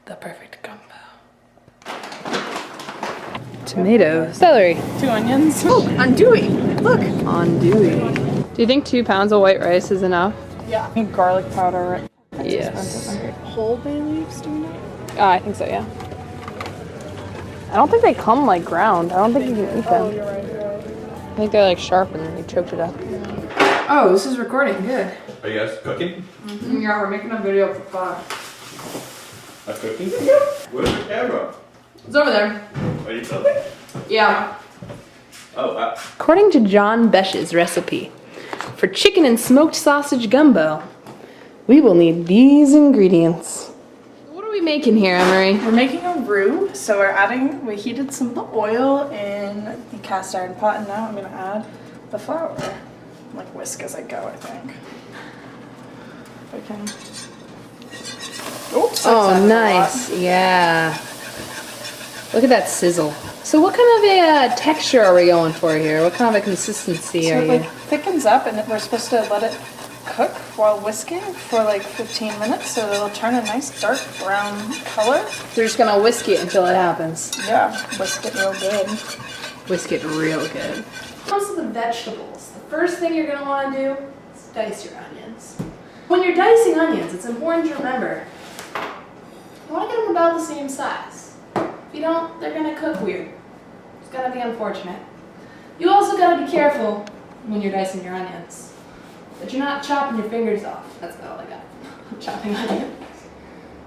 the perfect gumbo. Tomatoes. Celery. 2 onions. Oh, andouille. Look. Andouille. Do you think 2 pounds of white rice is enough? Yeah. I need garlic powder. Yes. Whole bay leaves, do you know? I think so, yeah. I don't think they come like ground. I don't think you can eat them. Oh, you're right. I think they're like sharp and you choked it up. Oh, this is recording. Good. Are you guys cooking? Mm-hmm. Yeah, we're making a video for fun. A cooking? Where's the camera? It's over there. Are you filming? Yeah. Oh, According to John Besh's recipe, for chicken and smoked sausage gumbo, we will need these ingredients. What are we making here, Emery? We're making a roux, so we heated some of the oil in the cast iron pot, and now I'm gonna add the flour. Like whisk as I go, I think. If I can. Oops. Oh, nice. Yeah. Look at that sizzle. So what kind of a texture are we going for here? What kind of a consistency So are it you? like thickens up, and we're supposed to let it cook while whisking for like 15 minutes, so it'll turn a nice dark brown color. So you're just gonna whisk it until it happens. Yeah, whisk it real good. Whisk it real good. When it comes to the vegetables, the first thing you're gonna wanna do is dice your onions. When you're dicing onions, it's important to remember, you wanna get them about the same size. If you don't, they're gonna cook weird. It's gonna be unfortunate. You also gotta be careful when you're dicing your onions, that you're not chopping your fingers off. That's about all I got. I'm chopping onions.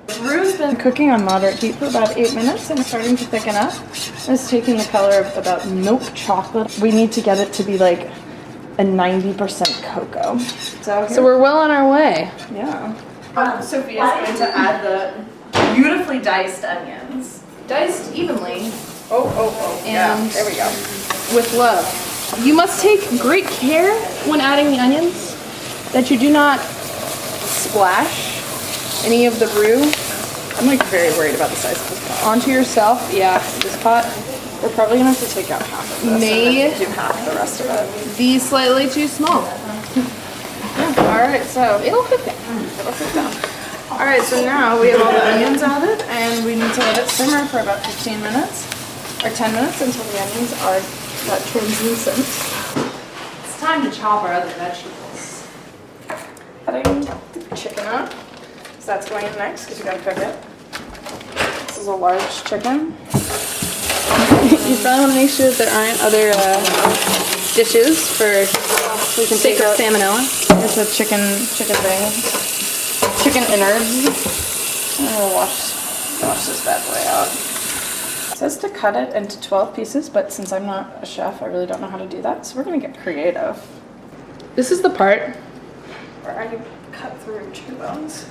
The roux's been cooking on moderate heat for about 8 minutes and it's starting to thicken up. It's taking the color of about milk chocolate. We need to get it to be like a 90% cocoa. So we're well on our way. yeah. Sophia's going to add the beautifully diced onions. Diced evenly. Oh, yeah, And there we go. with love. You must take great care when adding the onions that you do not splash any of the roux I'm like very worried about the size of this pot. onto yourself. Yeah, this pot We're probably gonna have to take out half of this may and then do half the rest of it. be slightly too small. Alright, so It'll fit down. it'll sit down. Alright, so now we have all the onions added and we need to let it simmer for about 15 minutes or 10 minutes until the onions are translucent. It's time to chop our other vegetables. Cutting the chicken up. So that's going in next because we gotta cook it. This is a large chicken. You probably want to make sure that there aren't other dishes for We can sake take of out salmonella. it's a chicken thing. Chicken innards. I'm gonna wash this bad boy out. It says to cut it into 12 pieces, but since I'm not a chef, I really don't know how to do that. So we're gonna get creative. This is the part Where I cut through chicken bones.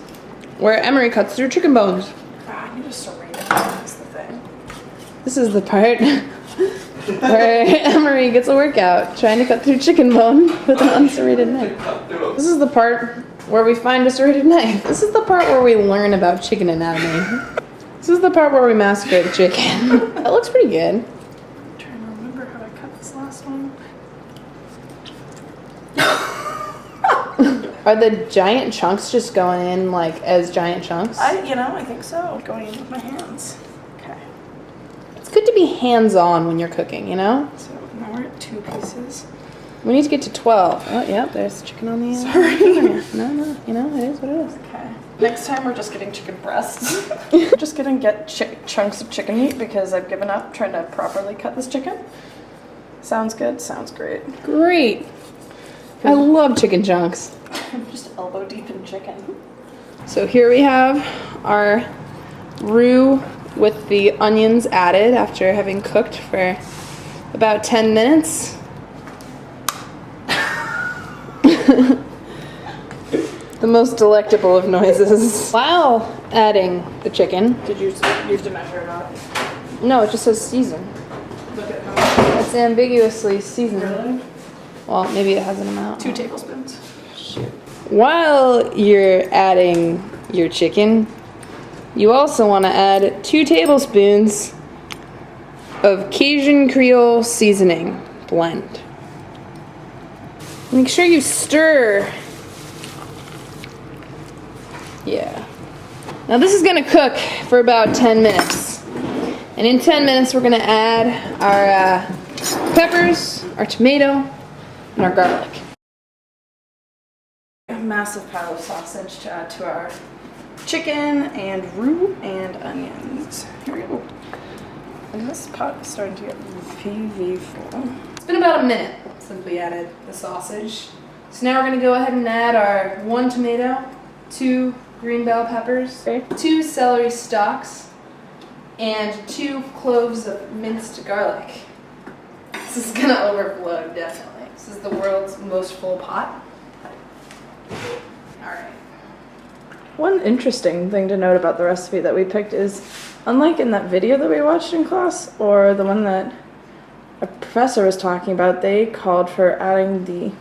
where Emery cuts through chicken bones. I need to serrate it. That's the thing. This is the part where Emery gets a workout trying to cut through chicken bone with an unserrated knife. This is the part where we find a serrated knife. This is the part where we learn about chicken anatomy. This is the part where we massacre the chicken. That looks pretty good. I'm trying to remember how to cut this last one. Are the giant chunks just going in like as giant chunks? I think so. Going in with my hands. Okay. It's good to be hands-on when you're cooking, you know? So now we're at 2 pieces. We need to get to 12. Oh, yeah, there's chicken on the end. Sorry. No, it is what it is. Okay. Next time we're just getting chicken breasts. We're just gonna get chunks of chicken meat because I've given up trying to properly cut this chicken. Sounds good. Sounds great. Great. I love chicken chunks. I'm just elbow deep in chicken. So here we have our roux with the onions added after having cooked for about 10 minutes. The most delectable of noises. While adding the chicken. Did you have to measure it out? No, it just says season. Look at how much. It's ambiguously seasoned. Really? Well, maybe it has an amount. 2 tablespoons. Shoot. While you're adding your chicken, you also want to add 2 tablespoons of Cajun Creole seasoning blend. Make sure you stir. Yeah. Now this is gonna cook for about 10 minutes. And in 10 minutes we're gonna add our peppers, our tomato, and our garlic. A massive pile of sausage to add to our chicken and roux and onions. Here we go. And this pot is starting to get PV full. It's been about a minute since we added the sausage. So now we're gonna go ahead and add our 1 tomato, 2 green bell peppers, 2 celery stalks, and 2 cloves of minced garlic. This is gonna overflow, definitely. This is the world's most full pot. Alright. One interesting thing to note about the recipe that we picked is, unlike in that video that we watched in class, or the one that a professor was talking about, they called for adding the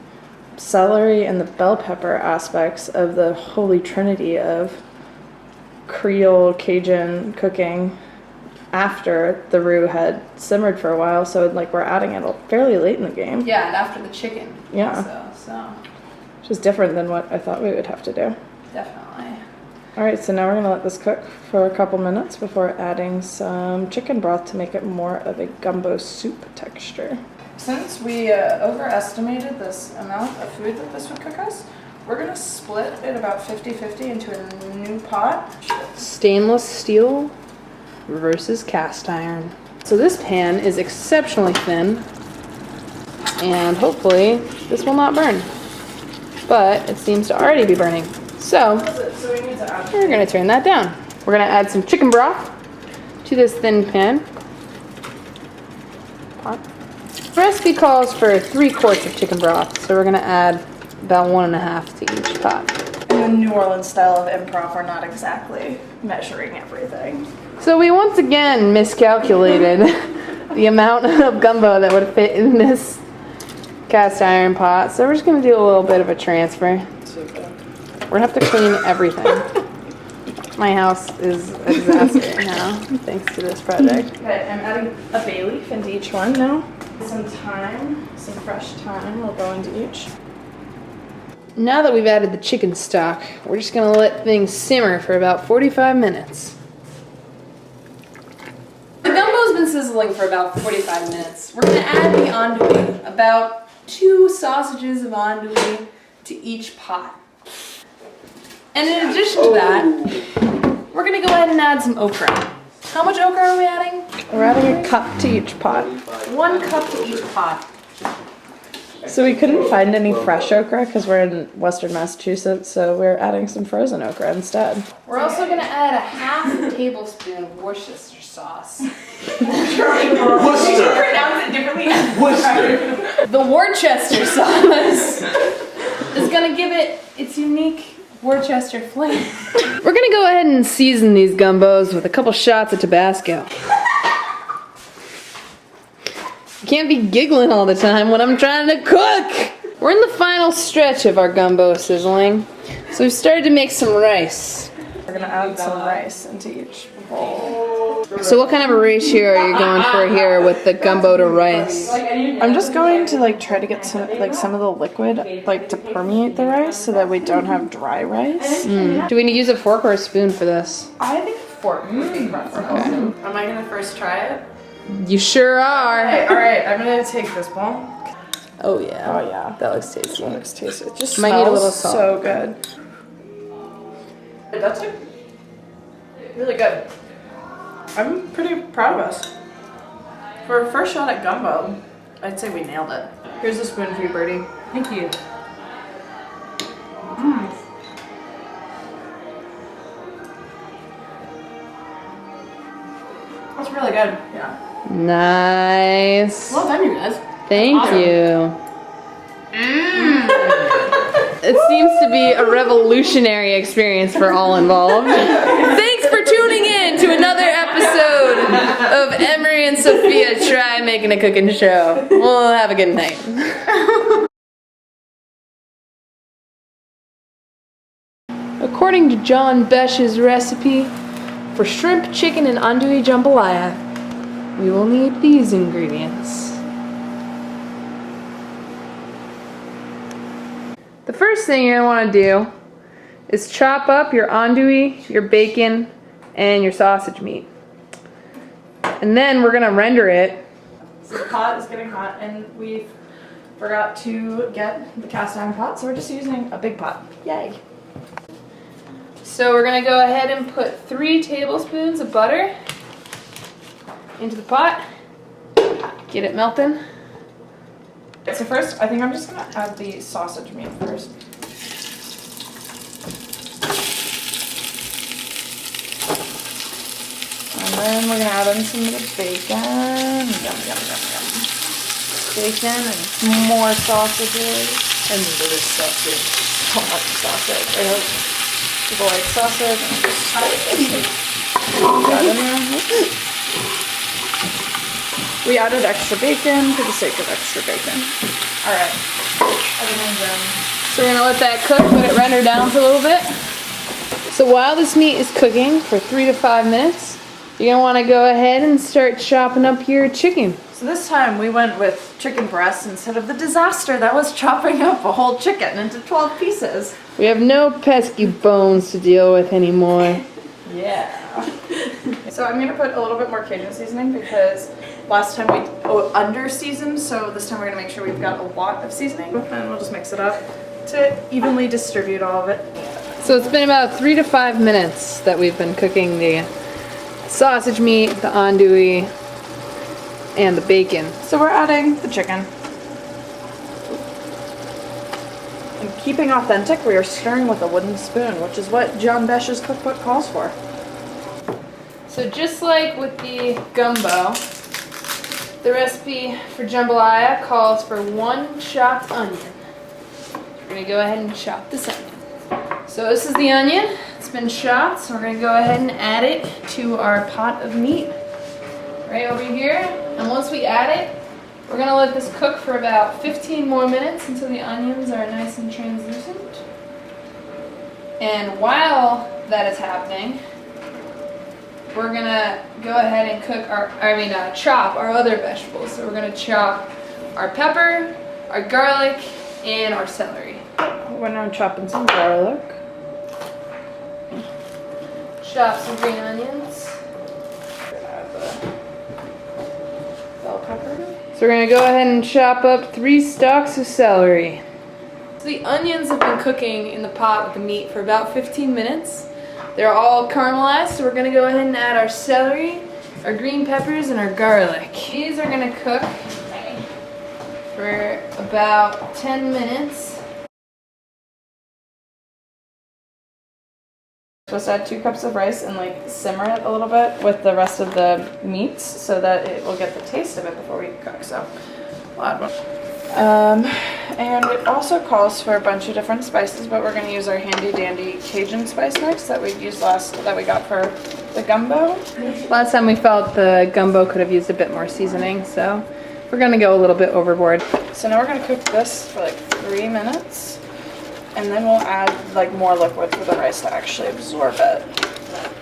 celery and the bell pepper aspects of the holy trinity of Creole Cajun cooking after the roux had simmered for a while, so like we're adding it fairly late in the game. Yeah, and after the chicken. Yeah. So Which is different than what I thought we would have to do. definitely. Alright, so now we're going to let this cook for a couple minutes before adding some chicken broth to make it more of a gumbo soup texture. Since we overestimated this amount of food that this would cook us, we're going to split it about 50-50 into a new pot. Stainless steel versus cast iron. So this pan is exceptionally thin, and hopefully this will not burn. But it seems to already be burning. So So we need to add we're gonna turn that down. We're gonna add some chicken broth to this thin pan. Pot. The recipe calls for 3 quarts of chicken broth, so we're gonna add about 1.5 to each pot. in the New Orleans style of improv, we're not exactly measuring everything. So we once again miscalculated the amount of gumbo that would fit in this cast iron pot. So we're just gonna do a little bit of a transfer. We're gonna have to clean everything. My house is a disaster right now, thanks to this project. Okay, I'm adding a bay leaf into each one now. Some thyme, some fresh thyme will go into each. Now that we've added the chicken stock, we're just gonna let things simmer for about 45 minutes. The gumbo's been sizzling for about 45 minutes. We're gonna add the andouille, about 2 sausages of andouille to each pot. And in addition to that, we're gonna go ahead and add some okra. How much okra are we adding? We're adding a cup to each pot. 1 cup to each pot. So we couldn't find any fresh okra because we're in Western Massachusetts, so we're adding some frozen okra instead. We're also gonna add a 1/2 tablespoon of Worcestershire sauce. Worcester! Pronounce it differently. Worcester! The Worcester sauce is gonna give it its unique Worcester flavor. We're gonna go ahead and season these gumbos with a couple shots of Tabasco. You can't be giggling all the time when I'm trying to cook! We're in the final stretch of our gumbo sizzling, so we've started to make some rice. We're gonna add some rice into each bowl. So what kind of a ratio are you going for here with the gumbo to rice? I'm just going to like try to get some of the liquid like to permeate the rice so that we don't have dry rice. Do we need to use a fork or a spoon for this? I think fork would be preferable. Am I gonna first try it? You sure are. Alright, I'm gonna take this bowl. Oh yeah. Oh yeah. That looks tasty. It looks tasty. It just Might smells need a little salt. so good. That's like really good. I'm pretty proud of us. For a first shot at gumbo, I'd say we nailed it. Here's a spoon for you, Birdie. Thank you. That's really good. Yeah. Nice. Well done, you guys. Thank Awesome. you. It seems to be a revolutionary experience for all involved. Thanks for tuning in to another episode of Emery and Sophia Try Making a Cooking Show. Well, have a good night. According to John Besch's recipe for shrimp, chicken, and andouille jambalaya, we will need these ingredients. The first thing you're going to want to do is chop up your andouille, your bacon, and your sausage meat. And then we're gonna render it. So the pot is getting hot, and we forgot to get the cast iron pot, so we're just using a big pot. Yay! So we're gonna go ahead and put 3 tablespoons of butter into the pot. Get it melting. So first, I think I'm just gonna add the sausage meat first. And then we're gonna add in some of the bacon. Yum, yum, yum, yum. Bacon and some more sausages. And this sausage. So much sausage. I hope people like sausage. And just add in there. We added extra bacon for the sake of extra bacon. Alright. Everything's in. So we're gonna let that cook, let it render down for a little bit. So while this meat is cooking for 3 to 5 minutes, you're gonna wanna go ahead and start chopping up your chicken. So this time we went with chicken breasts instead of the disaster that was chopping up a whole chicken into 12 pieces. We have no pesky bones to deal with anymore. Yeah. So I'm gonna put a little bit more Cajun seasoning because last time we under seasoned, so this time we're gonna make sure we've got a lot of seasoning, and we'll just mix it up to evenly distribute all of it. So it's been about 3 to 5 minutes that we've been cooking the sausage meat, the andouille, and the bacon. So we're adding the chicken. And keeping authentic, we are stirring with a wooden spoon, which is what John Besh's cookbook calls for. So just like with the gumbo, the recipe for jambalaya calls for 1 chopped onion. We're gonna go ahead and chop this onion. So this is the onion. It's been chopped, so we're gonna go ahead and add it to our pot of meat right over here. And once we add it, we're gonna let this cook for about 15 more minutes until the onions are nice and translucent. And while that is happening, we're gonna go ahead and chop our other vegetables. So we're gonna chop our pepper, our garlic, and our celery. We're now chopping some garlic. Chop some green onions. Add the bell pepper. So we're gonna go ahead and chop up 3 stalks of celery. So the onions have been cooking in the pot with the meat for about 15 minutes. They're all caramelized, so we're gonna go ahead and add our celery, our green peppers, and our garlic. These are gonna cook for about 10 minutes. Supposed to add 2 cups of rice and simmer it a little bit with the rest of the meats so that it will get the taste of it before we cook. So we'll add 1. And it also calls for a bunch of different spices, but we're going to use our handy dandy Cajun spice mix that we got for the gumbo. Last time we felt the gumbo could have used a bit more seasoning, so we're gonna go a little bit overboard. So now we're going to cook this for 3 minutes, and then we'll add more liquid for the rice to actually absorb it.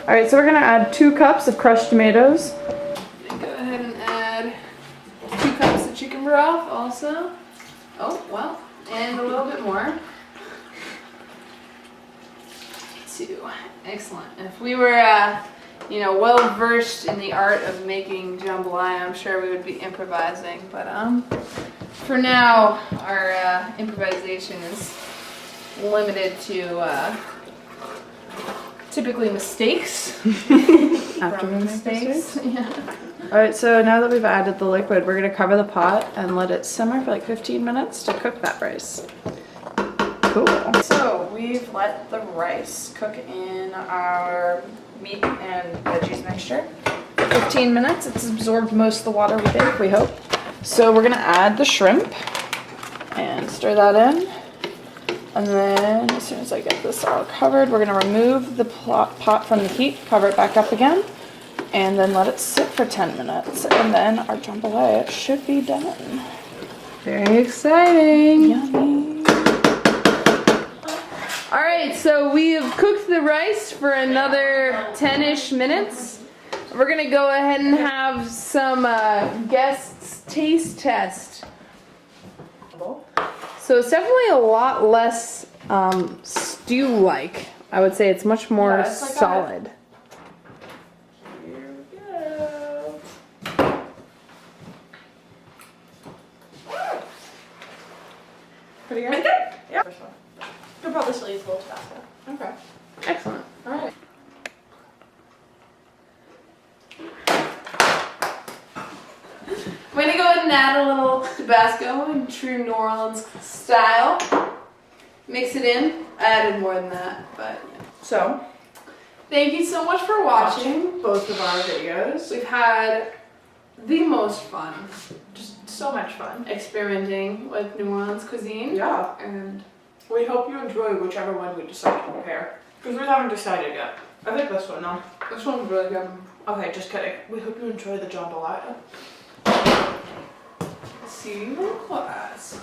All right, so we're going to add 2 cups of crushed tomatoes. Go ahead and add 2 cups of chicken broth also. Oh, well, and a little bit more. 2. Excellent. If we were, well versed in the art of making jambalaya, I'm sure we would be improvising. But for now, our improvisation is limited to typically mistakes. After mistakes? Yeah. Alright, so now that we've added the liquid, we're going to cover the pot and let it simmer for 15 minutes to cook that rice. Cool. So we've let the rice cook in our meat and veggies mixture for 15 minutes. It's absorbed most of the water, we hope. So we're going to add the shrimp and stir that in. And then as soon as I get this all covered, we're going to remove the pot from the heat, cover it back up again, and then let it sit for 10 minutes. And then our jambalaya should be done. Very exciting. Yummy. All right, so we have cooked the rice for another 10-ish minutes. We're gonna go ahead and have some guests taste test. So it's definitely a lot less stew-like I would say it's much more Yeah, it's like solid. Here we go. Pretty good? Yeah. First one. Could probably still use a little Tabasco. Okay. Excellent. All right. I'm gonna go ahead and add a little Tabasco in true New Orleans style. Mix it in. I added more than that, but yeah. So, thank you so much for watching Both of our videos. We've had the most fun Just so much fun. experimenting with New Orleans cuisine. Yeah. And We hope you enjoy whichever one we decide to prepare. Because we haven't decided yet. I think this one, no. this one's really good. Okay, just kidding. We hope you enjoy the jambalaya. See you in class.